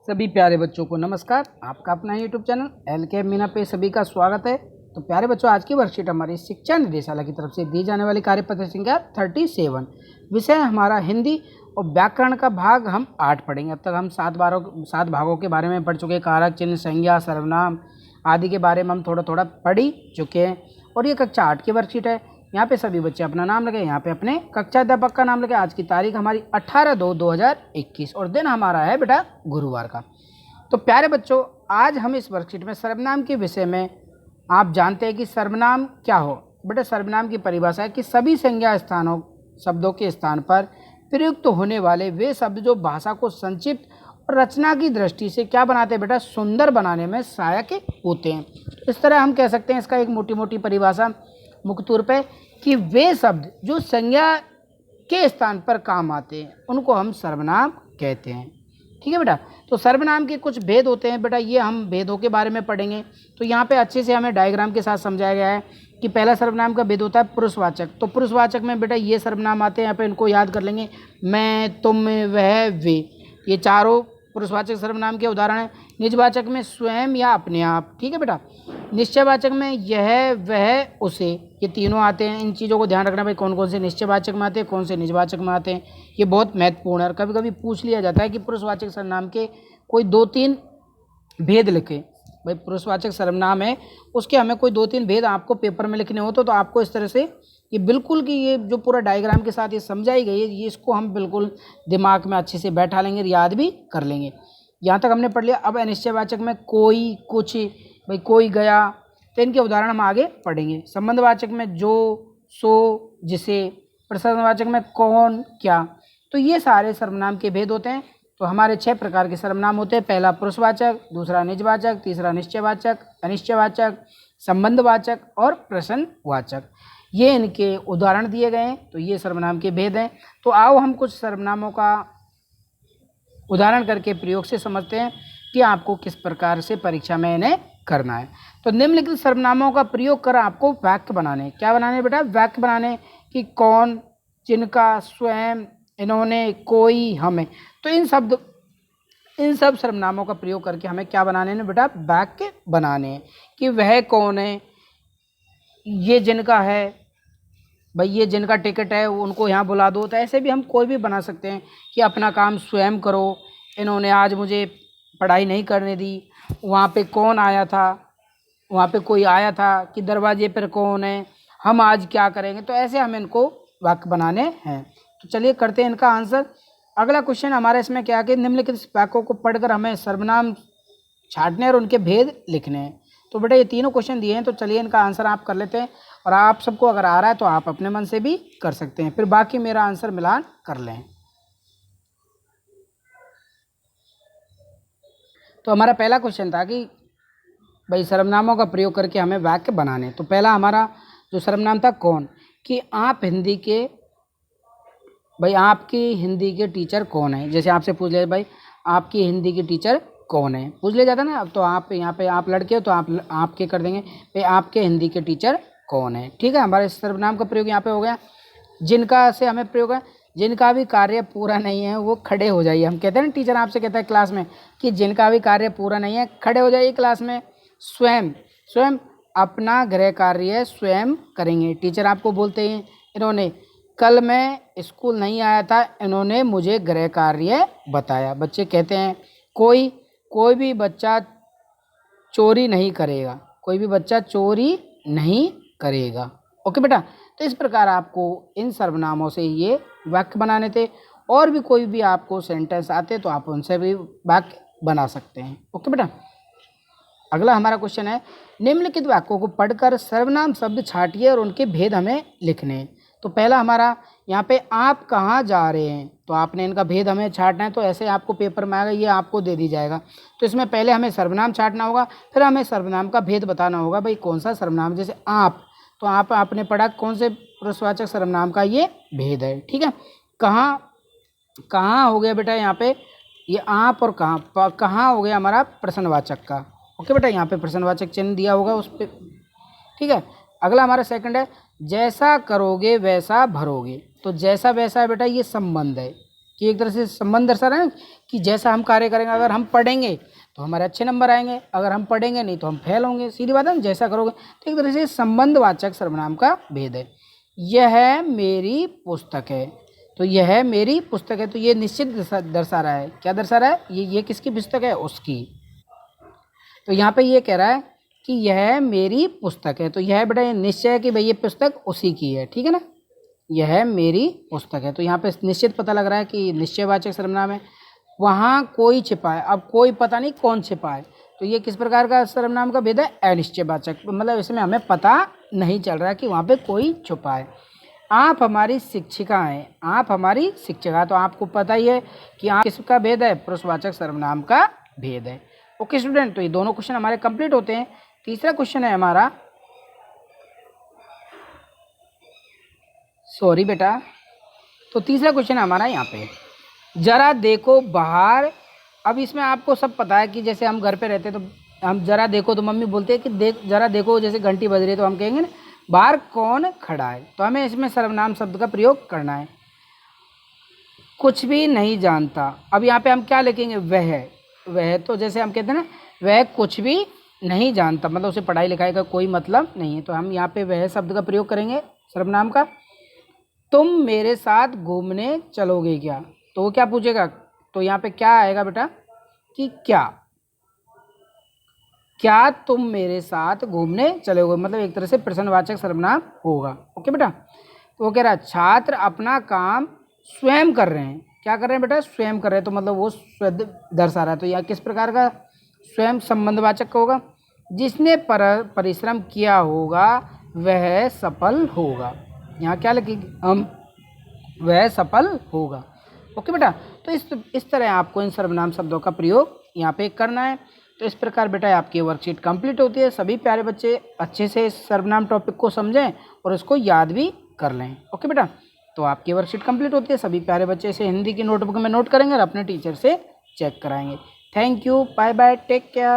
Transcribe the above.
सभी प्यारे बच्चों को नमस्कार। आपका अपना यूट्यूब चैनल LK मीना पे सभी का स्वागत है। तो प्यारे बच्चों, आज की वर्कशीट हमारी शिक्षा निदेशालय की तरफ से दी जाने वाली कार्यपत्र संख्या 37। विषय हमारा हिंदी और व्याकरण का भाग हम 8 पढ़ेंगे। अब तक हम 7 भागों के बारे में पढ़ चुके हैं। कारक चिन्ह, संज्ञा, सर्वनाम आदि के बारे में हम थोड़ा पढ़ ही चुके हैं। और ये कक्षा 8 की वर्कशीट है। यहाँ पे सभी बच्चे अपना नाम लगे, यहाँ पे अपने कक्षा अध्यापक का नाम लगे। आज की तारीख हमारी 18/2/2021 और दिन हमारा है बेटा गुरुवार का। तो प्यारे बच्चों, आज हम इस वर्कशीट में सर्वनाम के विषय में आप जानते हैं कि सर्वनाम क्या हो। बेटा सर्वनाम की परिभाषा है कि सभी संज्ञा स्थानों शब्दों के स्थान पर प्रयुक्त होने वाले वे शब्द जो भाषा को संक्षिप्त और रचना की दृष्टि से क्या बनाते हैं बेटा, सुंदर बनाने में सहायक होते हैं। इस तरह हम कह सकते हैं, इसका एक मोटी परिभाषा मुख्य तौर पे, कि वे शब्द जो संज्ञा के स्थान पर काम आते हैं उनको हम सर्वनाम कहते हैं। ठीक है बेटा। तो सर्वनाम के कुछ भेद होते हैं बेटा, ये हम भेदों के बारे में पढ़ेंगे। तो यहाँ पे अच्छे से हमें डायग्राम के साथ समझाया गया है कि पहला सर्वनाम का भेद होता है पुरुषवाचक। तो पुरुषवाचक में बेटा ये सर्वनाम आते हैं, यहाँ पे इनको याद कर लेंगे। मैं, तुम, वह, वे, ये चारों पुरुषवाचक सर्वनाम के उदाहरण हैं। निजवाचक में स्वयं या अपने आप। ठीक है बेटा। निश्चयवाचक में यह, वह, उसे, ये तीनों आते हैं। इन चीज़ों को ध्यान रखना भाई, कौन कौन से निश्चयवाचक में आते हैं, कौन से निजवाचक में आते हैं। ये बहुत महत्वपूर्ण है। और कभी कभी पूछ लिया जाता है कि पुरुषवाचक सर्वनाम के कोई 2-3 भेद लिखे। भाई पुरुषवाचक सर्वनाम है, उसके हमें कोई 2-3 भेद आपको पेपर में लिखने हो तो आपको इस तरह से ये बिल्कुल कि ये जो पूरा डायग्राम के साथ ये समझाई गई है, ये इसको हम बिल्कुल दिमाग में अच्छे से बैठा लेंगे, याद भी कर लेंगे। यहाँ तक हमने पढ़ लिया। अब अनिश्चयवाचक में कोई, कुछ, भाई कोई गया, तो इनके उदाहरण हम आगे पढ़ेंगे। संबंधवाचक में जो, सो, जिसे। प्रसन्नवाचक में कौन, क्या। तो ये सारे सर्वनाम के भेद होते हैं। तो हमारे 6 प्रकार के सर्वनाम होते हैं। पहला पुरुषवाचक, दूसरा निजवाचक, तीसरा निश्चयवाचक, अनिश्चयवाचक, संबंधवाचक और प्रश्नवाचक। ये इनके उदाहरण दिए गए हैं। तो ये सर्वनाम के भेद हैं। तो आओ हम कुछ सर्वनामों का उदाहरण करके प्रयोग से समझते हैं कि आपको किस प्रकार से परीक्षा में इन्हें करना है। तो निम्नलिखित सर्वनामों का प्रयोग कर आपको वाक्य बनाने, क्या बनाने बेटा, वाक्य बनाने, कि कौन, जिनका, स्वयं, इन्होंने, कोई, हमें। तो इन सब सर्वनामों का प्रयोग करके हमें क्या बनाने हैं बेटा, वाक्य बनाने हैं। कि वह कौन है, ये जिनका है, भाई ये जिनका टिकट है उनको यहाँ बुला दो। तो ऐसे भी हम कोई भी बना सकते हैं कि अपना काम स्वयं करो, इन्होंने आज मुझे पढ़ाई नहीं करने दी, वहाँ पे कौन आया था, वहाँ पे कोई आया था, कि दरवाजे पर कौन है, हम आज क्या करेंगे। तो ऐसे हमें इनको वाक्य बनाने हैं। तो चलिए करते हैं इनका आंसर। अगला क्वेश्चन हमारा इसमें क्या है कि निम्नलिखित वाक्यों को पढ़कर हमें सर्वनाम छांटने और उनके भेद लिखने हैं। तो बेटा ये तीनों क्वेश्चन दिए हैं। तो चलिए इनका आंसर आप कर लेते हैं। और आप सबको अगर आ रहा है तो आप अपने मन से भी कर सकते हैं, फिर बाकी मेरा आंसर मिलान कर लें। तो हमारा पहला क्वेश्चन था कि भाई सर्वनामों का प्रयोग करके हमें वाक्य बनाने। तो पहला हमारा जो सर्वनाम था कौन, कि आप हिंदी के, भाई आपकी हिंदी के टीचर कौन है। जैसे आपसे पूछ लिया भाई आपकी हिंदी की टीचर कौन है, पूछ लिया जाता ना। अब तो आप यहाँ पे आप लड़के हो तो आप आपके कर देंगे, भाई आपके हिंदी के टीचर कौन है। ठीक है, हमारे सर्वनाम का प्रयोग यहाँ पे हो गया। जिनका से हमें प्रयोग है, जिनका भी कार्य पूरा नहीं है वो खड़े हो जाइए। हम कहते हैं ना, टीचर आपसे कहता है क्लास में कि जिनका भी कार्य पूरा नहीं है खड़े हो जाइए क्लास में। स्वयं अपना गृह कार्य स्वयं करेंगे। टीचर आपको बोलते हैं इन्होंने कल मैं स्कूल नहीं आया था, इन्होंने मुझे गृह कार्य बताया। बच्चे कहते हैं कोई भी बच्चा चोरी नहीं करेगा, कोई भी बच्चा चोरी नहीं करेगा। ओके बेटा। तो इस प्रकार आपको इन सर्वनामों से ये वाक्य बनाने थे। और भी कोई भी आपको सेंटेंस आते तो आप उनसे भी वाक्य बना सकते हैं। ओके बेटा। अगला हमारा क्वेश्चन है, निम्नलिखित वाक्यों को पढ़कर सर्वनाम शब्द छांटिए और उनके भेद हमें लिखने हैं। तो पहला हमारा यहाँ पे आप कहाँ जा रहे हैं, तो आपने इनका भेद हमें छांटना है। तो ऐसे आपको पेपर में आएगा, ये आपको दे दी जाएगा। तो इसमें पहले हमें सर्वनाम छांटना होगा, फिर हमें सर्वनाम का भेद बताना होगा। भाई कौन सा सर्वनाम, जैसे आप, तो आप आपने पढ़ा कौन से पुरुषवाचक सर्वनाम का ये भेद है। ठीक है। कहाँ हो गया बेटा, यहाँ पे ये आप, और कहाँ हो गया हमारा प्रश्नवाचक का। ओके बेटा, यहाँ पे प्रश्नवाचक चिन्ह दिया होगा उस पर। ठीक है। अगला हमारा सेकंड है, जैसा करोगे वैसा भरोगे। तो जैसा वैसा है बेटा ये संबंध है। कि एक तरह से संबंध दर्शा रहे हैं कि जैसा हम कार्य करेंगे, अगर हम पढ़ेंगे तो हमारे अच्छे नंबर आएंगे, अगर हम पढ़ेंगे नहीं तो हम फेल होंगे। सीधी बात है, जैसा करोगे। तो एक तरह से संबंधवाचक सर्वनाम का भेद है। यह मेरी पुस्तक है, तो यह मेरी पुस्तक है, तो ये निश्चित दर्शा रहा है। क्या दर्शा रहा है? ये किसकी पुस्तक है? उसकी। तो यहाँ पे ये कह रहा है कि यह मेरी पुस्तक है, तो यह बेटा ये निश्चय है कि भाई ये पुस्तक उसी की है, ठीक है ना। यह मेरी पुस्तक है, तो यहाँ पे निश्चित पता लग रहा है कि निश्चयवाचक सर्वनाम है। वहाँ कोई छिपा है, अब कोई पता नहीं कौन छिपा है, तो ये किस प्रकार का सर्वनाम का भेद है? अनिश्चयवाचक, मतलब इसमें हमें पता नहीं चल रहा है कि वहाँ पे कोई छुपा है। आप हमारी शिक्षिका हैं, आप हमारी शिक्षिका, तो आपको पता ही है कि आप किसका भेद है? पुरुषवाचक सर्वनाम का भेद है। ओके स्टूडेंट, तो ये दोनों क्वेश्चन हमारे कंप्लीट होते हैं। तीसरा क्वेश्चन है हमारा, सॉरी बेटा, तो तीसरा क्वेश्चन हमारा यहाँ पे, जरा देखो बाहर। अब इसमें आपको सब पता है कि जैसे हम घर पे रहते हैं तो हम जरा देखो तो मम्मी बोलते हैं कि देख जरा देखो, जैसे घंटी बज रही है तो हम कहेंगे ना बाहर कौन खड़ा है, तो हमें इसमें सर्वनाम शब्द का प्रयोग करना है। कुछ भी नहीं जानता, अब यहाँ पे हम क्या लिखेंगे? वह, तो जैसे हम कहते हैं ना वह कुछ भी नहीं जानता, मतलब उसे पढ़ाई लिखाई का कोई मतलब नहीं है, तो हम यहाँ पे वह शब्द का प्रयोग करेंगे सर्वनाम का। तुम मेरे साथ घूमने चलोगे क्या, तो वो क्या पूछेगा? तो यहाँ पे क्या आएगा बेटा कि क्या तुम मेरे साथ घूमने चलोगे, मतलब एक तरह से प्रश्नवाचक सर्वनाम होगा। ओके बेटा, तो वो कह रहा है छात्र अपना काम स्वयं कर रहे हैं। क्या कर रहे हैं बेटा? स्वयं कर रहे हैं, तो मतलब वो स्वयं दर्शा रहा है, तो यह किस प्रकार का स्वयं संबंधवाचक होगा? जिसने परिश्रम किया होगा वह सफल होगा। यहाँ क्या लिखेंगे हम? वह सफल होगा। ओके बेटा, तो इस तरह आपको इन सर्वनाम शब्दों का प्रयोग यहाँ पे करना है। तो इस प्रकार बेटा आपकी वर्कशीट कंप्लीट होती है। सभी प्यारे बच्चे अच्छे से इस सर्वनाम टॉपिक को समझें और इसको याद भी कर लें। ओके बेटा, तो आपकी वर्कशीट कंप्लीट होती है। सभी प्यारे बच्चे इसे हिंदी की नोटबुक में नोट करेंगे और अपने टीचर से चेक कराएंगे। Thank you, bye bye, take care.